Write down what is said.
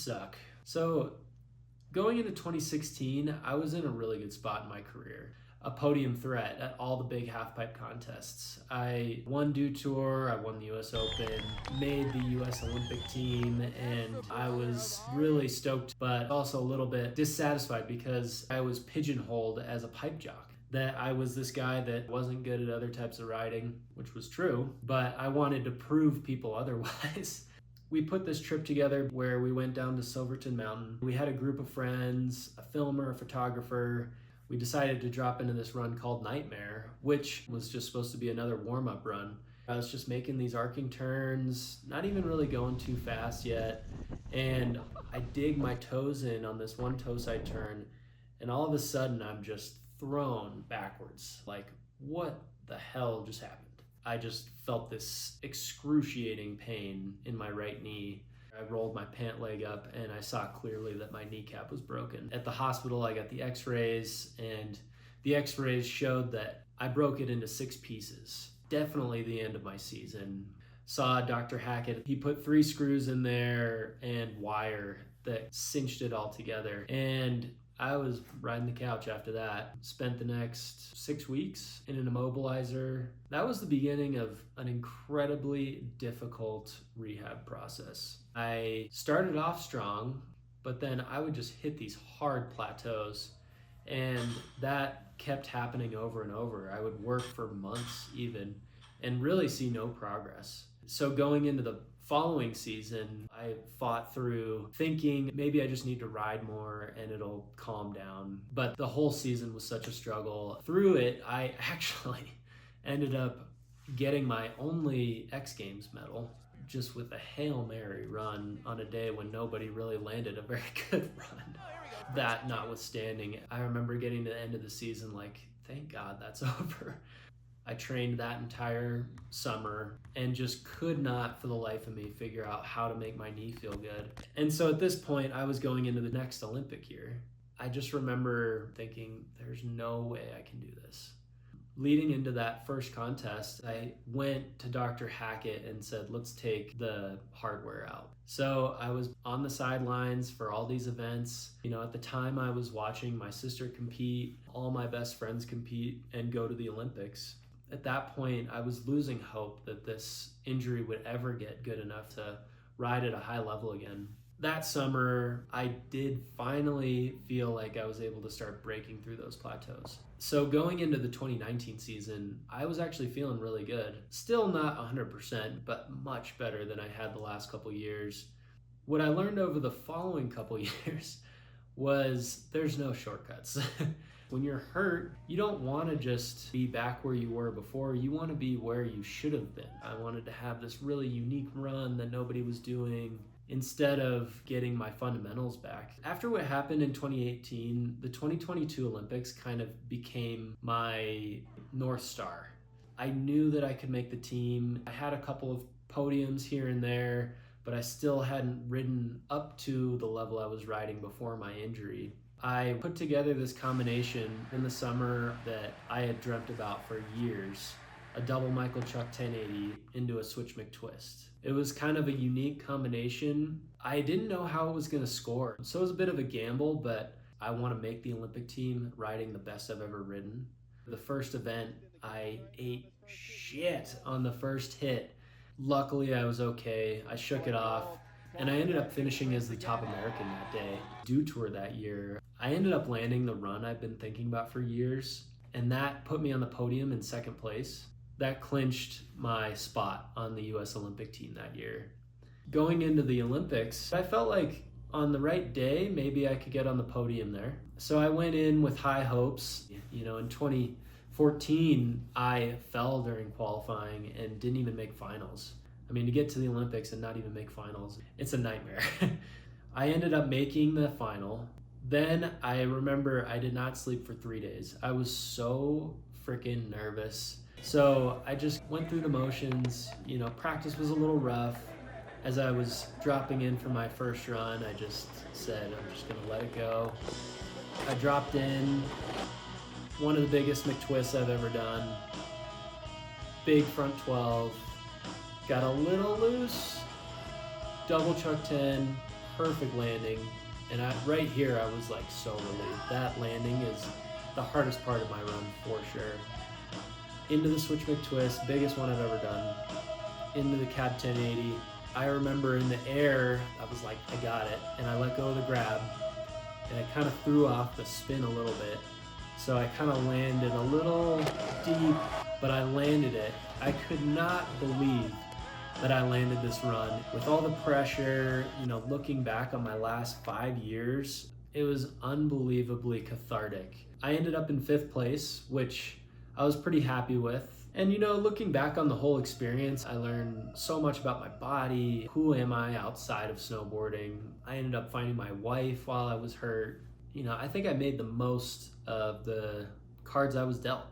suck. So going into 2016, I was in a really good spot in my career. A podium threat at all the big halfpipe contests. I won Dew Tour, I won the US Open, made the US Olympic team, and I was really stoked, but also a little bit dissatisfied because I was pigeonholed as a pipe jock. That I was this guy that wasn't good at other types of riding, which was true, but I wanted to prove people otherwise. We put this trip together where we went down to Silverton Mountain. We had a group of friends, a filmer, a photographer. We decided to drop into this run called Nightmare, which was just supposed to be another warm-up run. I was just making these arcing turns, not even really going too fast yet, and I dig my toes in on this one toe side turn, and all of a sudden I'm just thrown backwards. Like, what the hell just happened? I just felt this excruciating pain in my right knee. I rolled my pant leg up and I saw clearly that my kneecap was broken. At the hospital, I got the x-rays, and the x-rays showed that I broke it into 6 pieces. Definitely the end of my season. Saw Dr. Hackett. He put 3 screws in there and wire that cinched it all together. And I was riding the couch after that. Spent the next 6 weeks in an immobilizer. That was the beginning of an incredibly difficult rehab process. I started off strong, but then I would just hit these hard plateaus, and that kept happening over and over. I would work for months even and really see no progress. So going into the following season, I fought through thinking maybe I just need to ride more and it'll calm down. But the whole season was such a struggle. Through it, I actually ended up getting my only X Games medal just with a Hail Mary run on a day when nobody really landed a very good run. That notwithstanding, I remember getting to the end of the season like, thank God that's over. I trained that entire summer and just could not for the life of me figure out how to make my knee feel good. And so at this point, I was going into the next Olympic year. I just remember thinking, there's no way I can do this. Leading into that first contest, I went to Dr. Hackett and said, let's take the hardware out. So I was on the sidelines for all these events. You know, at the time I was watching my sister compete, all my best friends compete and go to the Olympics. At that point, I was losing hope that this injury would ever get good enough to ride at a high level again. That summer, I did finally feel like I was able to start breaking through those plateaus. So going into the 2019 season, I was actually feeling really good. Still not 100%, but much better than I had the last couple years. What I learned over the following couple years was there's no shortcuts. When you're hurt, you don't want to just be back where you were before. You want to be where you should have been. I wanted to have this really unique run that nobody was doing instead of getting my fundamentals back. After what happened in 2018, the 2022 Olympics kind of became my North Star. I knew that I could make the team. I had a couple of podiums here and there, but I still hadn't ridden up to the level I was riding before my injury. I put together this combination in the summer that I had dreamt about for years, a double Michael Chuck 1080 into a switch McTwist. It was kind of a unique combination. I didn't know how it was going to score, so it was a bit of a gamble, but I want to make the Olympic team riding the best I've ever ridden. The first event, I ate shit on the first hit. Luckily, I was okay. I shook it off, and I ended up finishing as the top American that day. Dew Tour that year, I ended up landing the run I've been thinking about for years, and that put me on the podium in second place. That clinched my spot on the US Olympic team that year. Going into the Olympics, I felt like on the right day, maybe I could get on the podium there. So I went in with high hopes. You know, in 2014, I fell during qualifying and didn't even make finals. I mean, to get to the Olympics and not even make finals, it's a nightmare. I ended up making the final. Then I remember I did not sleep for 3 days. I was so freaking nervous. So I just went through the motions. You know, practice was a little rough. As I was dropping in for my first run, I just said, I'm just gonna let it go. I dropped in, one of the biggest McTwists I've ever done. Big front 12, got a little loose, double chuck 10, perfect landing. And right here, I was like so relieved. That landing is the hardest part of my run for sure. Into the switch McTwist, biggest one I've ever done. Into the cab 1080. I remember in the air, I was like, I got it. And I let go of the grab. And I kind of threw off the spin a little bit. So I kind of landed a little deep, but I landed it. I could not believe that I landed this run. With all the pressure, looking back on my last 5 years, it was unbelievably cathartic. I ended up in 5th place, which I was pretty happy with. And looking back on the whole experience, I learned so much about my body. Who am I outside of snowboarding? I ended up finding my wife while I was hurt. I think I made the most of the cards I was dealt.